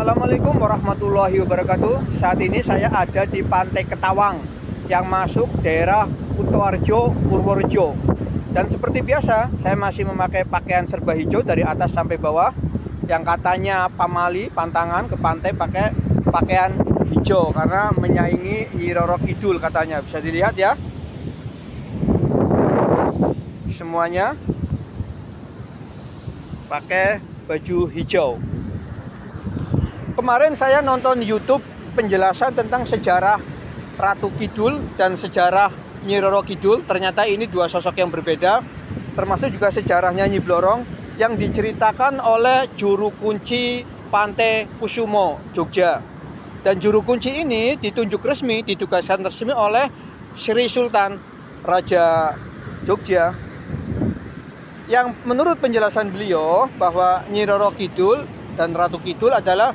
Assalamualaikum warahmatullahi wabarakatuh. Saat ini saya ada di Pantai Ketawang yang masuk daerah Kutoarjo, Purworejo. Dan seperti biasa, saya masih memakai pakaian serba hijau dari atas sampai bawah. Yang katanya pamali, pantangan ke pantai pakai pakaian hijau karena menyaingi Nyi Roro Kidul katanya. Bisa dilihat ya. Semuanya pakai baju hijau. Kemarin saya nonton YouTube penjelasan tentang sejarah Ratu Kidul dan sejarah Nyi Roro Kidul. Ternyata ini dua sosok yang berbeda. Termasuk juga sejarahnya Nyi Blorong yang diceritakan oleh juru kunci Pantai Kusumo, Jogja. Dan juru kunci ini ditunjuk resmi, ditugaskan resmi oleh Sri Sultan Raja Jogja. Yang menurut penjelasan beliau bahwa Nyi Roro Kidul dan Ratu Kidul adalah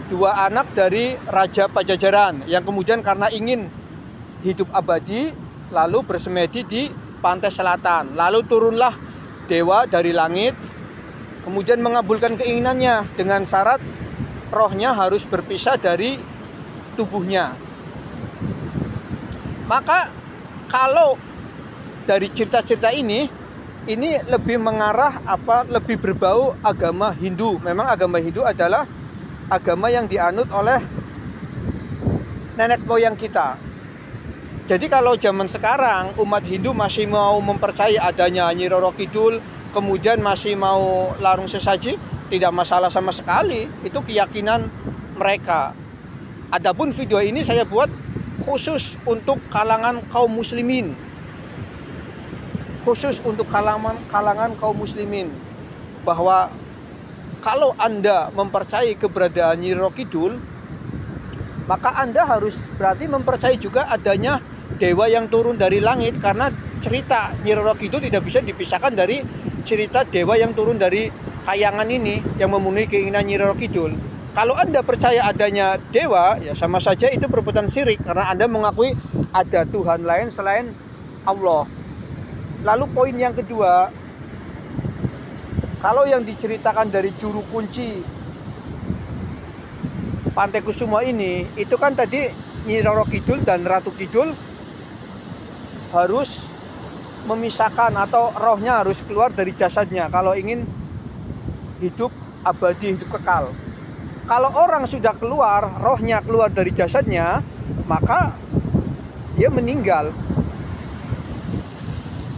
dua anak dari Raja Pajajaran yang kemudian karena ingin hidup abadi lalu bersemedi di pantai selatan. Lalu turunlah dewa dari langit kemudian mengabulkan keinginannya dengan syarat rohnya harus berpisah dari tubuhnya. Maka kalau dari cerita-cerita ini lebih mengarah lebih berbau agama Hindu. Memang agama Hindu adalah agama yang dianut oleh nenek moyang kita. Jadi kalau zaman sekarang umat Hindu masih mau mempercayai adanya Nyi Roro Kidul, kemudian masih mau larung sesaji, tidak masalah sama sekali. Itu keyakinan mereka. Adapun video ini saya buat khusus untuk kalangan kaum muslimin. Khusus untuk kalangan kaum muslimin, bahwa kalau Anda mempercayai keberadaan Nyi Roro Kidul, maka Anda harus berarti mempercayai juga adanya dewa yang turun dari langit, karena cerita Nyi Roro Kidul tidak bisa dipisahkan dari cerita dewa yang turun dari kayangan ini yang memenuhi keinginan Nyi Roro Kidul. Kalau Anda percaya adanya dewa, ya sama saja itu perbuatan syirik, karena Anda mengakui ada Tuhan lain selain Allah. Lalu poin yang kedua, kalau yang diceritakan dari juru kunci Pantai Kusumo ini, itu kan tadi Nyi Roro Kidul dan Ratu Kidul harus memisahkan atau rohnya harus keluar dari jasadnya kalau ingin hidup abadi, hidup kekal. Kalau orang sudah keluar, rohnya keluar dari jasadnya, maka dia meninggal.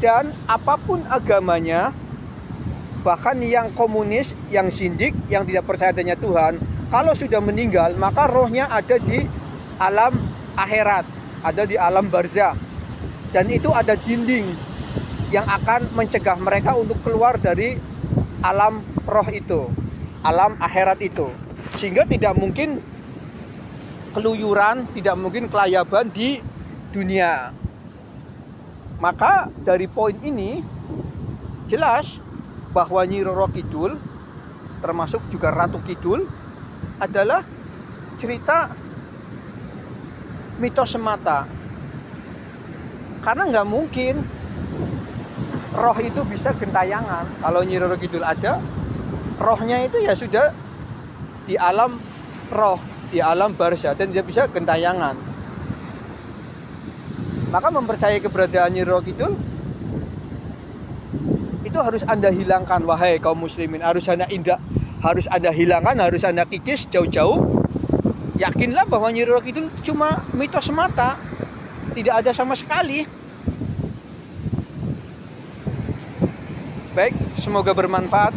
Dan apapun agamanya, bahkan yang komunis, yang sindik, yang tidak percaya adanya Tuhan, kalau sudah meninggal maka rohnya ada di alam akhirat, ada di alam barzakh. Dan itu ada dinding yang akan mencegah mereka untuk keluar dari alam roh itu, alam akhirat itu. Sehingga tidak mungkin keluyuran, tidak mungkin kelayaban di dunia. Maka dari poin ini jelas bahwa Nyi Roro Kidul termasuk juga Ratu Kidul adalah cerita mitos semata. Karena nggak mungkin roh itu bisa gentayangan. Kalau Nyi Roro Kidul ada, rohnya itu ya sudah di alam roh, di alam barzakh, dan dia bisa gentayangan. Maka mempercayai keberadaan Nyi Roro Kidul itu harus Anda hilangkan, wahai kaum muslimin. Harus Anda hilangkan, harus Anda kikis jauh-jauh. Yakinlah bahwa Nyi Roro Kidul cuma mitos semata, tidak ada sama sekali. Baik, semoga bermanfaat.